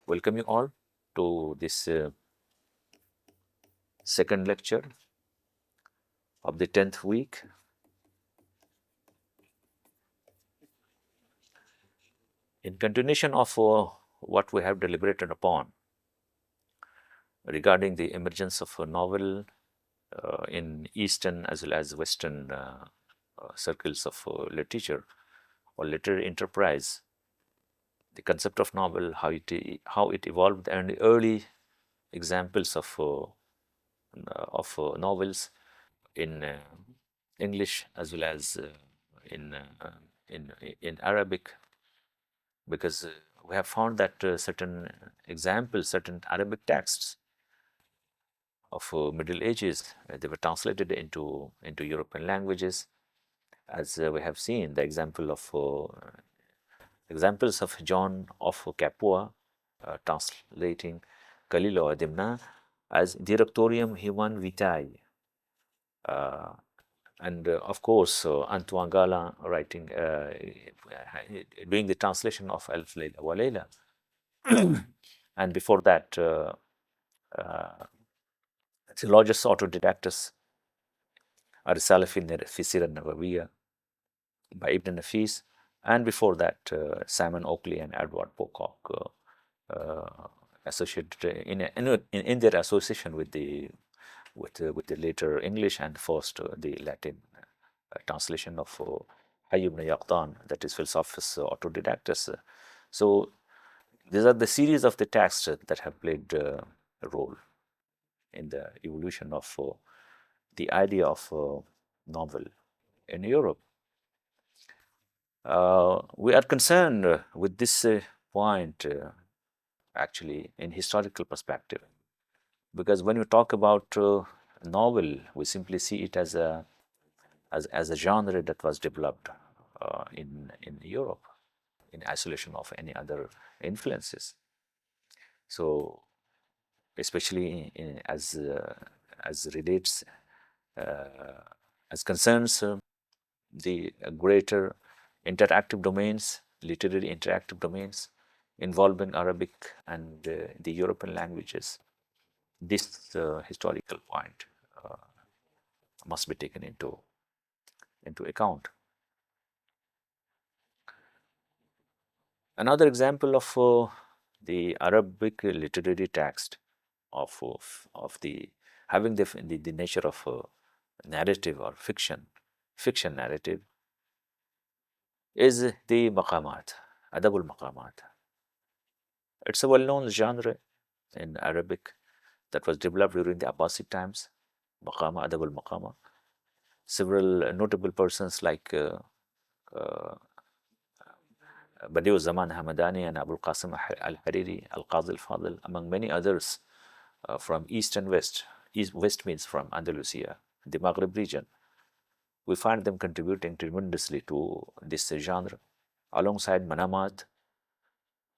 Welcome you all to this second lecture of the 10th week. In continuation of what we have deliberated upon regarding the emergence of a novel in Eastern as well as Western circles of literature or literary enterprise, the concept of novel, how it evolved, and the early examples of novels in English as well as in uh, in Arabic, because we have found that certain examples, certain Arabic texts of Middle Ages, they were translated into European languages, as we have seen the examples of John of Capua translating Galileo Dimna as Directorium Human Vitae. And of course, Antoine Galland writing, doing the translation of Alf Layla wa Layla. And before that, Theologus Autodidactus, Arisala fi Sira Nabawiya by Ibn Nafis, and before that, Simon Oakley and Edward Pocock associated in their association with the later English and first the Latin translation of Hayy ibn Yaqdan, that is Philosophus Autodidactus. So these are the series of the texts that have played a role in the evolution of the idea of novel in Europe. We are concerned with this point actually in historical perspective, because when we talk about novel, we simply see it as a genre that was developed in Europe in isolation of any other influences. So, especially as relates as concerns the greater interactive domains, literary interactive domains involving Arabic and the European languages, this historical point must be taken into account. Another example of the Arabic literary text of the having the nature of narrative or fiction narrative is the maqamat, adab al-maqamat. It's a well-known genre in Arabic that was developed during the Abbasid times, maqama, adab al-maqama. Several notable persons like Badiu Zaman Hamadani and Abul Qasim al-Hariri, al-Qadi al-Fadil, among many others from East and West. West means from Andalusia, the Maghreb region. We find them contributing tremendously to this genre, alongside Manamat.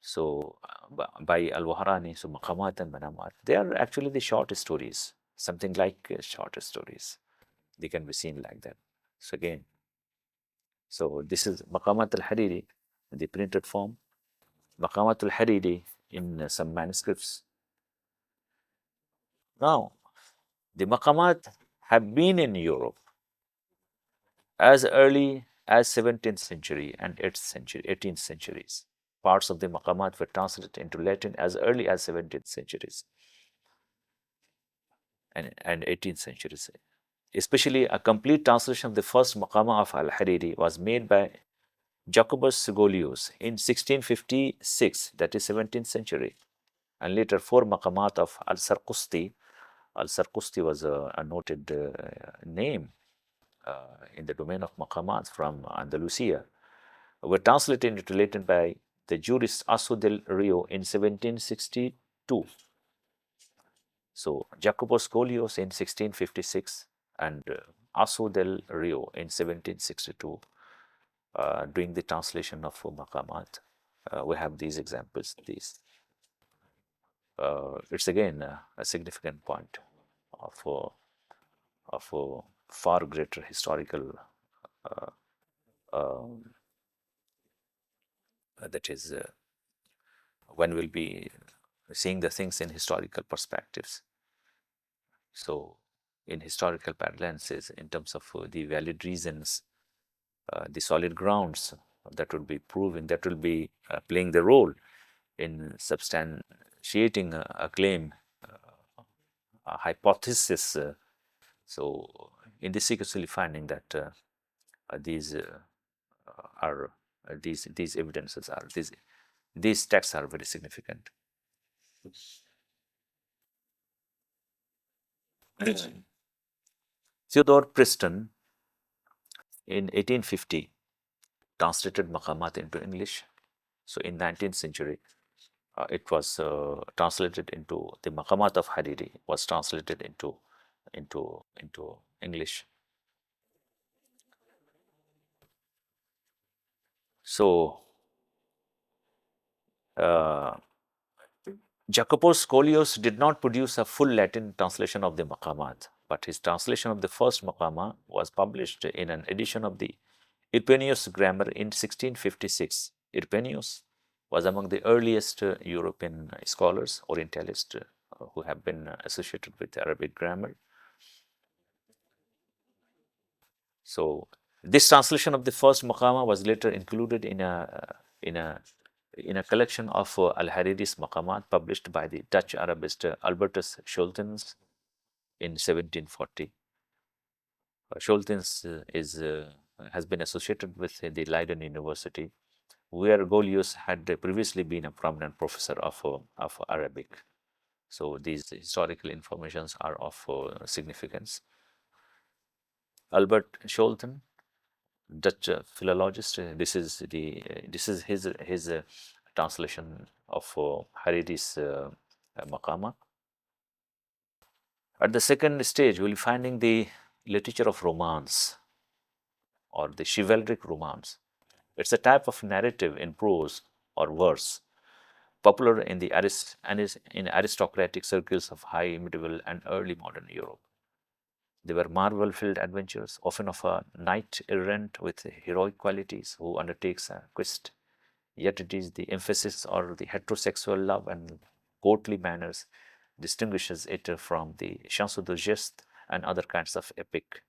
So, by Al-Wahrani, so Maqamat and Manamat, they are actually the short stories, something like short stories. They can be seen like that. So, again, so this is Maqamat al-Hariri, the printed form. Maqamat al-Hariri in some manuscripts. Now, the Maqamat have been in Europe as early as 17th century and 8th century, 18th centuries. Parts of the Maqamat were translated into Latin as early as 17th centuries and 18th centuries. Especially a complete translation of the first Maqama of Al-Hariri was made by Jacobus Golius in 1656, that is 17th century, and later 4 Maqamat of Al-Sarqusti. Al-Sarqusti was a noted name in the domain of Maqamat from Andalusia, were translated into Latin by the jurist Asso del Rio in 1762. So, Jacobus Golius in 1656 and Asso del Rio in 1762 doing the translation of Maqamat. We have these examples. It's again a significant point of far greater historical that is when we'll be seeing the things in historical perspectives. So, in historical parlance, in terms of the valid reasons, the solid grounds that will be proving, that will be playing the role in substantiating a claim, a hypothesis. So, in this sequence, we'll be finding that these are these evidences are these texts are very significant. Theodore Preston in 1850 translated Maqamat into English. So in 19th century, it was translated into the Maqamat of Hariri was translated into English. So Jacopo Scolios did not produce a full Latin translation of the Maqamat, but his translation of the first Maqama was published in an edition of the Irenaeus grammar in 1656. Irenaeus was among the earliest European scholars, Orientalists, who have been associated with Arabic grammar. So this translation of the first Maqama was later included in a collection of Al-Hariri's Maqamat published by the Dutch Arabist Albertus Scholtens in 1740. Scholtens has been associated with the Leiden University, where Golius had previously been a prominent professor of Arabic. So these historical informations are of significance. Albert Scholten, Dutch philologist. This is his translation of Hariri's Maqama. At the second stage, we'll be finding the literature of romance or the chivalric romance. It's a type of narrative in prose or verse, popular in the aristocratic circles of high medieval and early modern Europe. They were marvel-filled adventures, often of a knight errant with heroic qualities who undertakes a quest. Yet it is the emphasis on the heterosexual love and courtly manners distinguishes it from the chansons de geste and other kinds of epic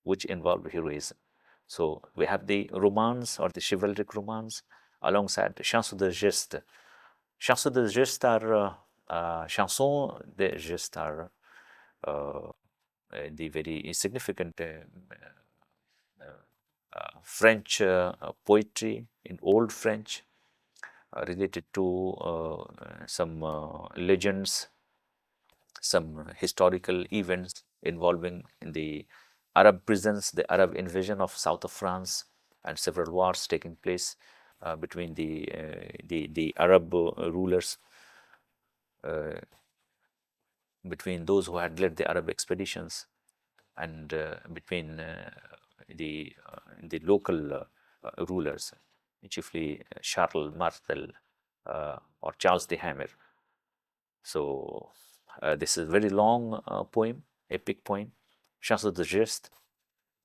which involve heroism. So we have the romance or the chivalric romance alongside the chansons de geste. Chansons de geste are chansons de geste are the very significant French poetry in Old French related to some legends, some historical events involving in the Arab prisons, the Arab invasion of south of France, and several wars taking place between the Arab rulers, between those who had led the Arab expeditions, and between the local rulers, chiefly Charles Martel or Charles the Hammer. So this is a very long poem, epic poem, Chansons de Geste.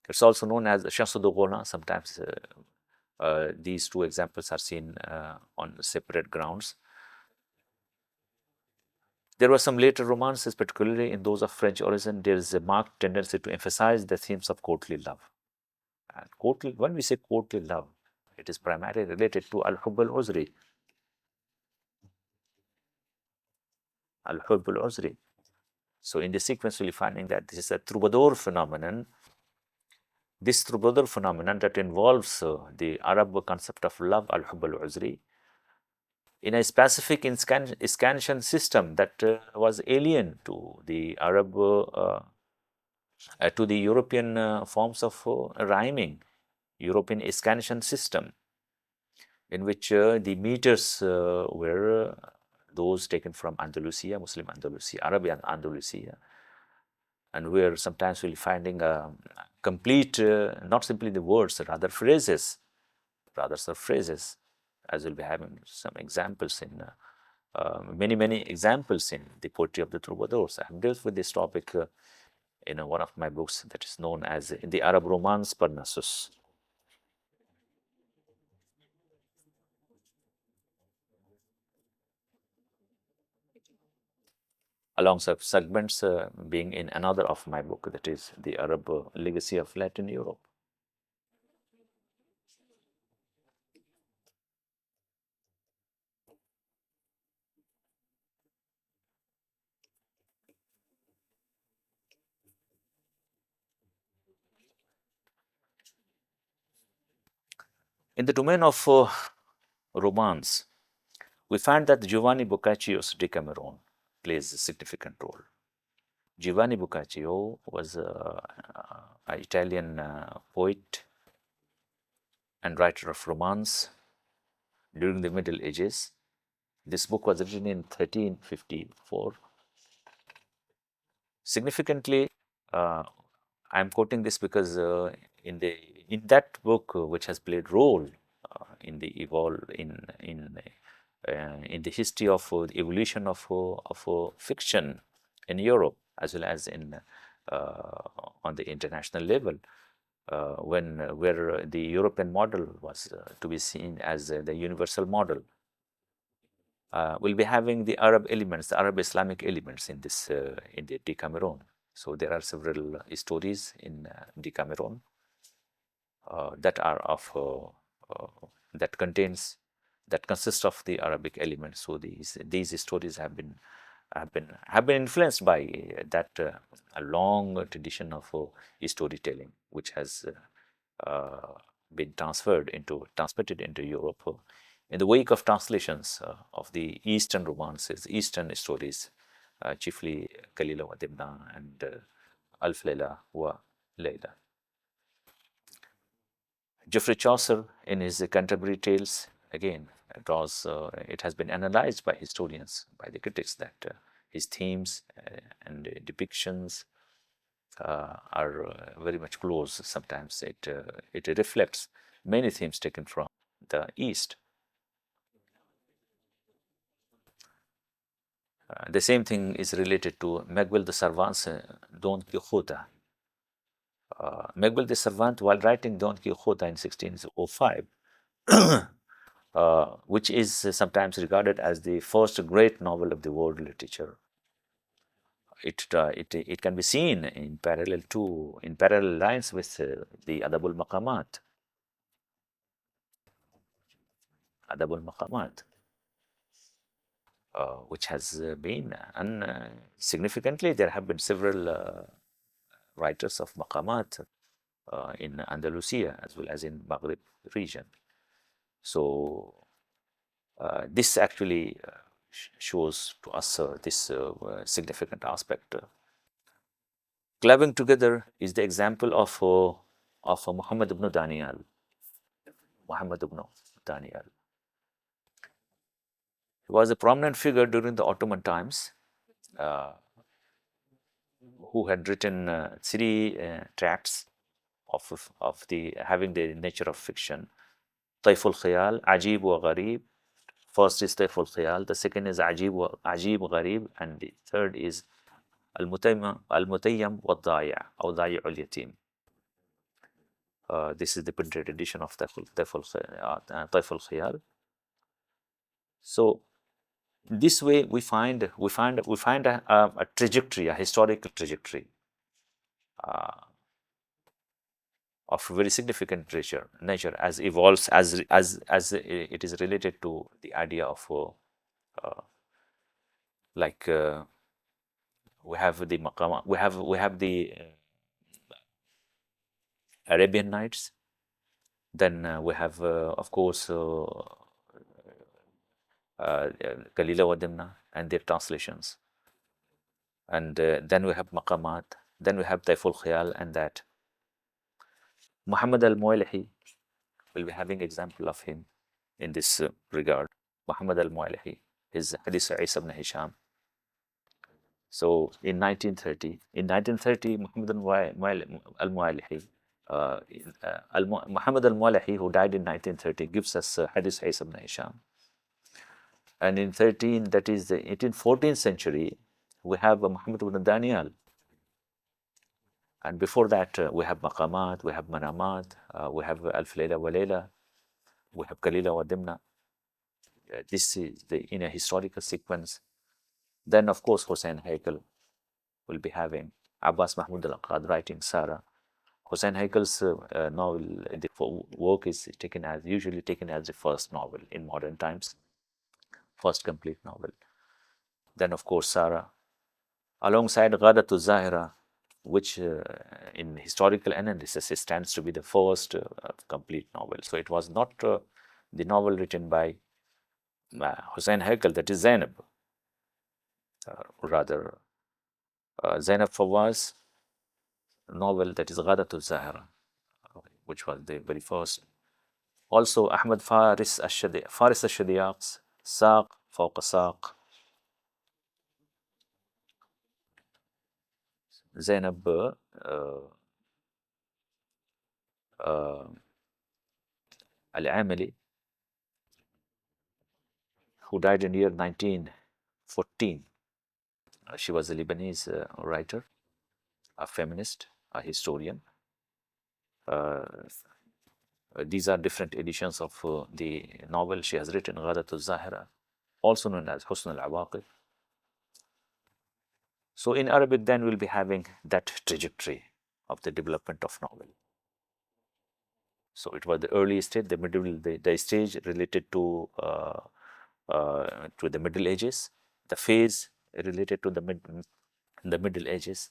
It's also known as Chansons de Roland. Sometimes these two examples are seen on separate grounds. There were some later romances, particularly in those of French origin. There is a marked tendency to emphasize the themes of courtly love. And courtly, when we say courtly love, it is primarily related to Al-Hubb al-Uzri. Al-Hubb al-Uzri. So in the sequence, we'll be finding that this is a troubadour phenomenon. This troubadour phenomenon that involves the Arab concept of love, Al-Hubb al-Uzri, in a specific scansion system that was alien to the Arab, to the European forms of rhyming, European scansion system, in which the meters were those taken from Andalusia, Muslim Andalusia, Arabian Andalusia, and where sometimes we'll be finding a complete, not simply the words, rather phrases, as we'll be having some examples in many examples in the poetry of the troubadours. I have dealt with this topic in one of my books that is known as the Arab Romance Parnassus. alongside segments being in another of my book, that is the Arab Legacy of Latin Europe. In the domain of romance, we find that Giovanni Boccaccio's Decameron plays a significant role. Giovanni Boccaccio was an Italian poet and writer of romance during the Middle Ages. This book was written in 1354. Significantly, I'm quoting this because in that book, which has played role in the in the history of the evolution of fiction in Europe, as well as in on the international level, where the European model was to be seen as the universal model. We'll be having the Arab elements, the Arab Islamic elements in this in the Decameron. So there are several stories in Decameron that are of that contains that consists of the Arabic elements. So these stories have been influenced by that a long tradition of storytelling, which has been transmitted into Europe in the wake of translations of the Eastern romances, Eastern stories, chiefly Kalila wa Dimna and Alf Layla wa Layla. Geoffrey Chaucer, in his Canterbury Tales, again draws. It has been analyzed by historians, by the critics, that his themes and depictions are very much close. Sometimes it reflects many themes taken from the East. The same thing is related to Miguel de Cervantes' Don Quixote. Miguel de Cervantes, while writing Don Quixote in 1605, which is sometimes regarded as the first great novel of the world literature, it can be seen in parallel lines with the Adabul Maqamat. Adabul Maqamat, which has been, and significantly, there have been several writers of Maqamat in Andalusia as well as in Maghrib region. So this actually shows to us this significant aspect. Clubbing together is the example of Muhammad ibn Daniel. Muhammad ibn Daniel. He was a prominent figure during the Ottoman times, who had written three tracts of the having the nature of fiction. طيف الخيال, عجيب وغريب. First is طيف الخيال, the second is عجيب وغريب, and the third is المتيم والضايع أو ضايع اليتيم. This is the printed edition of طيف الخيال. So this way we find a trajectory, a historical trajectory of very significant nature as evolves as it is related to the idea of like we have the maqama, we have the Arabian Nights, then we have of course Kalila wa Dimna and their translations, and then we have Maqamat, then we have Taiful Khayal, and that Muhammad al-Muwaylihi, will be having example of him in this regard. Muhammad al-Muwaylihi, his Hadith Isa ibn Hisham. So in 1930, Muhammad al-Muwaylihi, Muhammad al-Muwaylihi, who died in 1930, gives us Hadith Isa ibn Hisham. And in 14th century, we have Muhammad ibn Daniel. And before that, we have Maqamat, we have Manamat, we have Alf Layla wa Layla, we have Kalila wa Dimna. This is in a historical sequence. Then, of course, Hossein Haikal will be having Abbas Mahmoud Al-Aqad writing Sara. Hossein Haikal's novel, the work is usually taken as the first novel in modern times, first complete novel. Then, of course, Sara, alongside Ghadatul Zahira, which in historical analysis stands to be the first complete novel. So it was not the novel written by Hossein Haikal, that is Zainab, rather Zainab Fawaz novel, that is Ghadatul Zahira, which was the very first. Also Ahmad Faris al-Shadiyaq's Saq Fawqa Saq. Zainab Al-Amili, who died in year 1914. She was a Lebanese writer, a feminist, a historian. These are different editions of the novel she has written, Ghadatul Zahira, also known as Husn al-Awaqib. So in Arabic, then we'll be having that trajectory of the development of novel. So it was the early stage, the middle, the stage related to the Middle Ages, the phase related to the Middle Ages,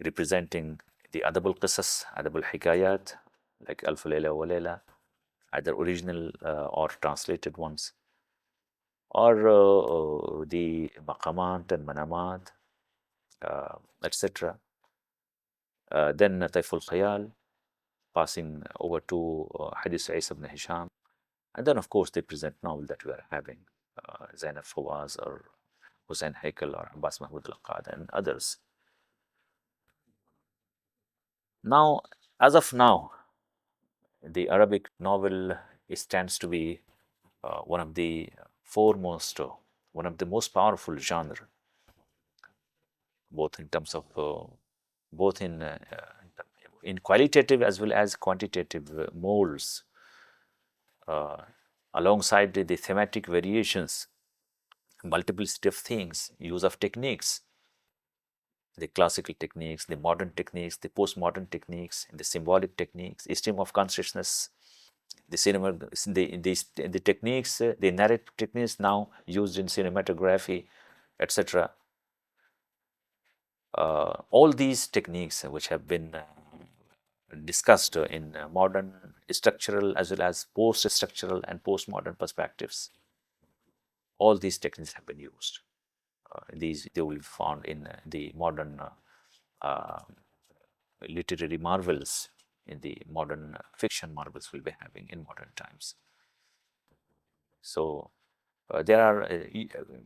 representing the Adab al-Qisas, Adab al-Hikayat, like Alf Layla wa Layla, either original or translated ones, or the Maqamat and Manamat, etc. Then Taif al-Khayal, passing over to Hadith Isa ibn Hisham, and then of course the present novel that we are having, Zainab Fawaz or Hossein Haikal or Abbas Mahmoud Al-Aqad and others. Now, as of now, the Arabic novel stands to be one of the foremost, one of the most powerful genre, both in terms of both in qualitative as well as quantitative molds, alongside the thematic variations, multiplicity of things, use of techniques, the classical techniques, the modern techniques, the postmodern techniques, the symbolic techniques, stream of consciousness, the cinema, the techniques, the narrative techniques now used in cinematography, etc. All these techniques which have been discussed in modern structural as well as post-structural and postmodern perspectives, all these techniques have been used. They will be found in the modern literary marvels, in the modern fiction marvels we'll be having in modern times. So there are,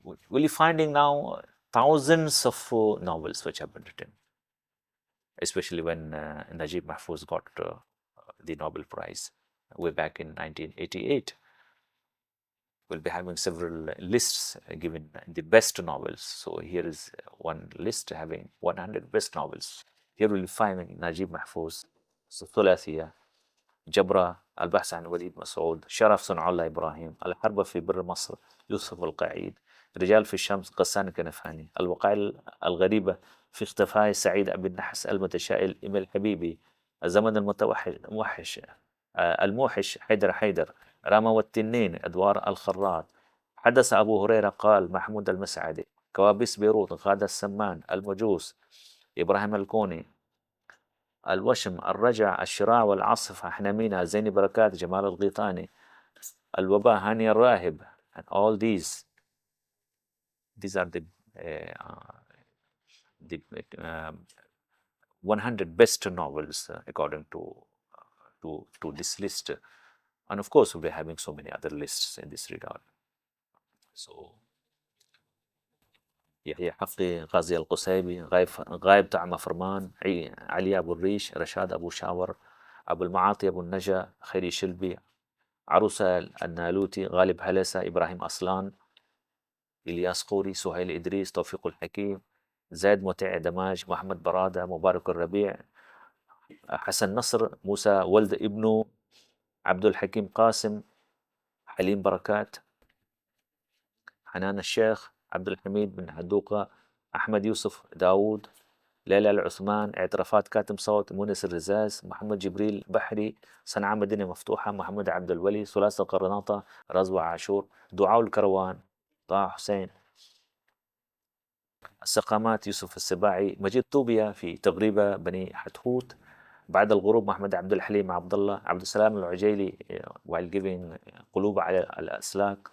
we'll be finding now thousands of novels which have been written, especially when Najib Mahfouz got the Nobel Prize way back in 1988. We'll be having several lists given the best novels. So here is one list having 100 best novels. Here we'll be finding Najib Mahfouz, ثلاثية, جبرة, البحث عن وليد مسعود, شرف صنع الله إبراهيم, الحرب في بر مصر, يوسف القعيد, رجال في الشمس, غسان كنفاني, الوقائع الغريبة في اختفاء سعيد أبي النحس, المتشائل إيميل حبيبي, الزمن الموحش حيدر حيدر, راما والتنين, أدوار الخراط, حدث أبو هريرة قال, محمود المسعدي, كوابيس بيروت, غادة السمان, المجوس, إبراهيم الكوني, الوشم, الرجع, الشراع والعاصفة, حنمينة, زيني بركات, جمال الغيطاني, الوباء, هاني الراهب, and all these are the 100 best novels according to this list. And of course, we'll be having so many other lists in this regard. So, يحيى حقي, غازي القصيبي, غايب طعمة فرمان, علي أبو الريش, رشاد أبو شاور, أبو المعاطي أبو النجا, خيري شلبي, عروسة النالوتي, غالب هلسة, إبراهيم أصلان, إلياس قوري, سهيل إدريس, توفيق الحكيم, زيد متع دماج, محمد برادة, مبارك الربيع, حسن نصر, موسى ولد ابنه, عبد الحكيم قاسم, حليم بركات, حنان الشيخ, عبد الحميد بن حدوقة، أحمد يوسف داود، ليلى العثمان، اعترافات كاتم صوت مونس الرزاز، محمد جبريل بحري، صنعاء مدينة مفتوحة، محمد عبد الولي، ثلاثة القرناطة، رزوة عاشور، دعاء الكروان، طه حسين، السقامات يوسف السباعي، مجيد طوبية في تغريبة بني حتحوت، بعد الغروب محمد عبد الحليم عبد الله، عبد السلام العجيلي while giving قلوب على الأسلاك،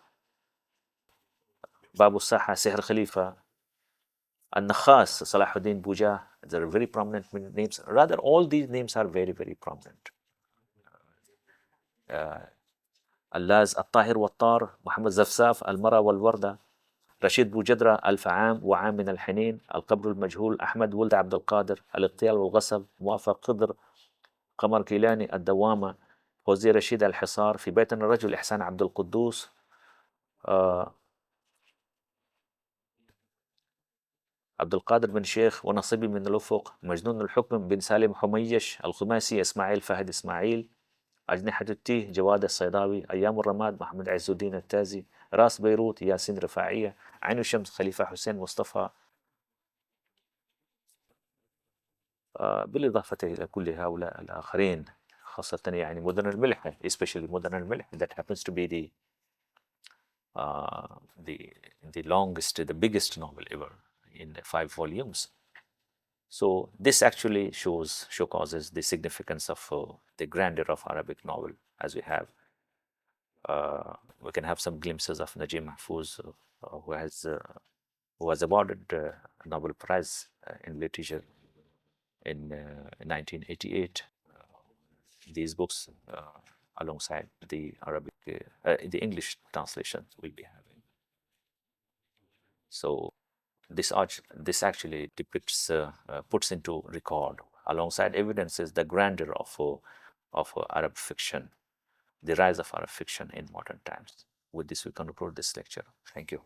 باب الساحة سحر خليفة، النخاس صلاح الدين بوجاه. They're very prominent names. Rather, all these names are very, very prominent. اللاز الطاهر والطار، محمد زفزاف، المرأة والوردة، رشيد بوجدرة، ألف عام وعام من الحنين، القبر المجهول، أحمد ولد عبد القادر، الاغتيال والغصب، موافق خضر، قمر كيلاني، الدوامة، فوزي رشيد الحصار، في بيتنا الرجل، إحسان عبد القدوس، عبد القادر بن شيخ، ونصيبي من الأفق، مجنون الحكم بن سالم حميش، الخماسي إسماعيل فهد إسماعيل، أجنحة التيه جواد الصيداوي، أيام الرماد محمد عز الدين التازي، راس بيروت ياسين رفاعية، عين الشمس خليفة حسين مصطفى، بالإضافة إلى كل هؤلاء الآخرين، خاصة يعني مدن الملح، especially مدن الملح that happens to be the longest, the biggest novel ever in 5 volumes. So this actually showcases the significance of the grandeur of Arabic novel, as we have. We can have some glimpses of Najib Mahfouz, who was awarded Nobel Prize in Literature in 1988. These books, alongside the Arabic, the English translations, will be having. So this actually depicts, puts into record, alongside evidences, the grandeur of Arab fiction, the rise of Arab fiction in modern times. With this, we conclude this lecture. Thank you.